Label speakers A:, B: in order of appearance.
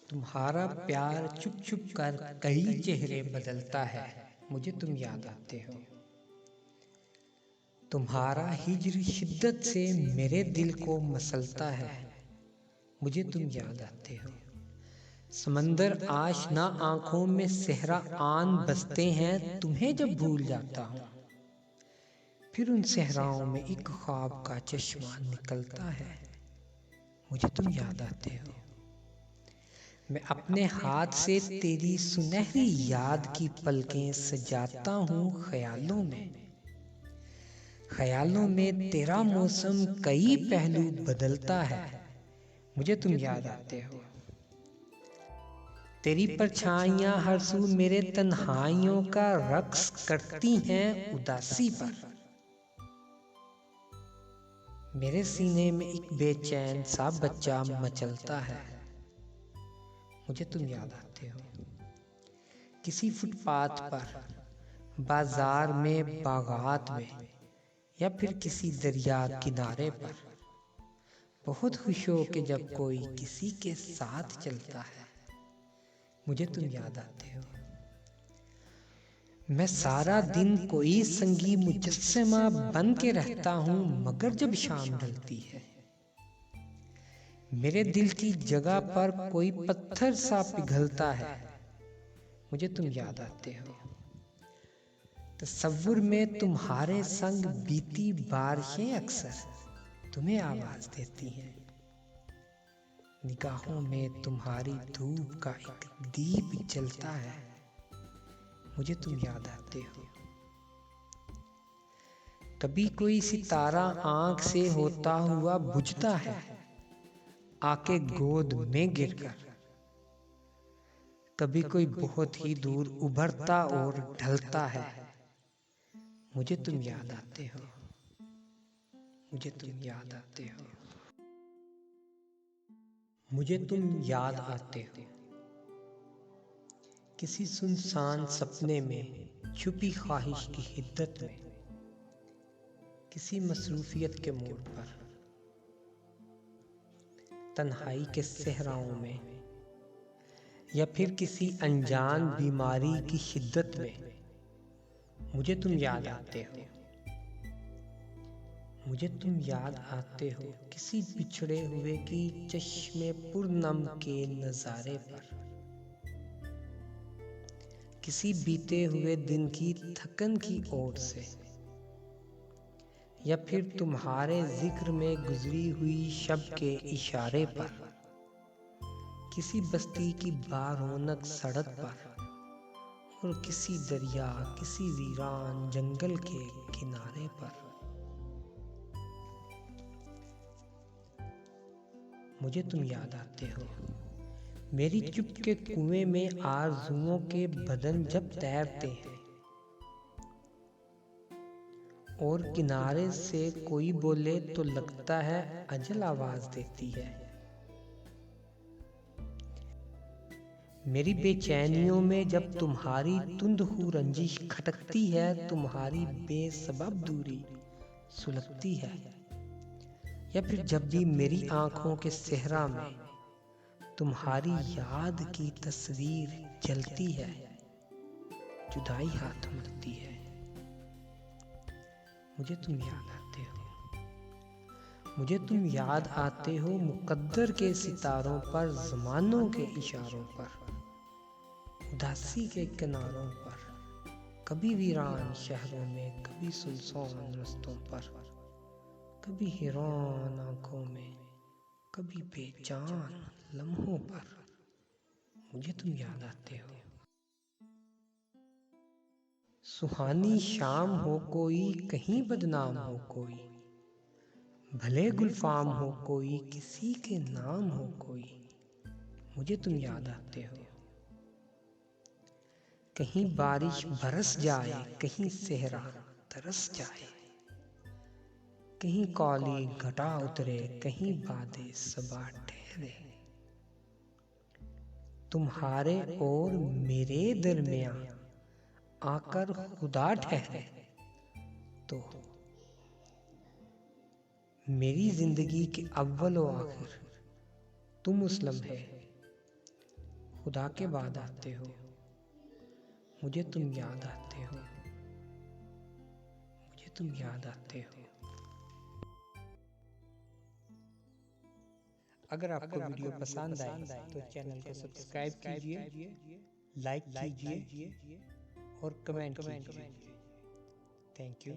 A: तुम्हारा प्यार चुप चुप कर कई चेहरे बदलता है, मुझे तुम याद आते हो। तुम्हारा हिज्र शिद्दत से मेरे दिल को मसलता है, मुझे तुम याद आते हो। समंदर आशना आंखों में सेहरा आन बसते हैं, तुम्हें जब भूल जाता हूँ फिर उन सेहराओं में एक ख्वाब का चश्मा निकलता है, मुझे तुम याद आते हो। मैं अपने हाथ से तेरी सुनहरी याद की पलकें सजाता हूँ ख्यालों में। ख्यालों में तेरा मौसम कई पहलू बदलता है, मुझे तुम याद आते हो। तेरी परछाइयाँ हर सू मेरे तन्हाइयों का रक्स करती हैं उदासी पर। मेरे सीने में एक बेचैन सा बच्चा मचलता है, मुझे तुम याद आते हो। किसी फुटपाथ पर, बाजार में, बागात में या फिर किसी दरिया किनारे पर बहुत खुश हो के जब कोई किसी के साथ चलता है, मुझे तुम याद आते हो। मैं सारा दिन कोई संगी मुजस्समा बन के रहता हूँ, मगर जब शाम ढलती है मेरे दिल की जगह पर कोई पत्थर सा पिघलता है, मुझे तुम याद आते हो। तसव्वुर में तुम्हारे संग बीती बारिशें अक्सर तुम्हें आवाज देती हैं। निगाहों में तुम्हारी धूप का एक दीप जलता है, मुझे तुम याद आते हो। कभी कोई सितारा आंख से होता हुआ बुझता है आके गोद में गिरकर। कभी कोई बहुत ही दूर उभरता और ढलता है, मुझे तुम याद आते हो, मुझे तुम याद आते हो, मुझे तुम याद आते हो। किसी सुनसान सपने में, छुपी ख्वाहिश की हिद्दत में, किसी मसरूफियत के मोड़ पर, तन्हाई के सहराओं में या फिर किसी अनजान बीमारी की शिद्दत में, मुझे तुम याद आते हो। मुझे तुम याद आते हो किसी बिछड़े हुए की चश्मे पुरनम के नजारे पर, किसी बीते हुए दिन की थकन की ओर से, या फिर तुम्हारे जिक्र में गुजरी हुई शब के इशारे पर, किसी बस्ती की बारौनक सड़क पर और किसी दरिया, किसी वीरान जंगल के किनारे पर, मुझे तुम याद आते हो। मेरी चुप के कुएं में आरज़ुओं के बदन जब तैरते हैं और किनारे से कोई बोले तो लगता है अजल आवाज देती है। मेरी बेचैनियों में जब तुम्हारी तुंदहू रंजिश खटकती है, तुम्हारी बेसबब दूरी सुलगती है, या फिर जब भी मेरी आंखों के सेहरा में तुम्हारी याद की तस्वीर जलती है, जुदाई हाथ थमती है, मुझे तुम याद आते हो। मुझे तुम याद आते हो मुकद्दर के सितारों पर, ज़मानों के इशारों पर, उदासी के किनारों पर, कभी वीरान शहरों में, कभी सुनसान रस्तों पर, कभी हैरान आंखों में, कभी बेजान लम्हों पर, मुझे तुम याद आते हो। सुहानी शाम हो कोई, कहीं बदनाम हो कोई, भले गुलफाम हो कोई, किसी के नाम हो कोई, मुझे तुम याद आते हो। कहीं बारिश बरस जाए, कहीं सेहरा तरस जाए, कहीं कौली घटा उतरे, कहीं बादे सबा ठहरे, तुम्हारे और मेरे दरमियां आकर खुदा ठहरे तो मेरी जिंदगी के अव्वल व आखिर तुम उस लम्हे खुदा के बाद आते हो, मुझे तुम याद आते हो, मुझे तुम याद आते हो। अगर आपको वीडियो पसंद आए तो चैनल को सब्सक्राइब कीजिए, लाइक कीजिए और कमेंट कीजिए। Thank you.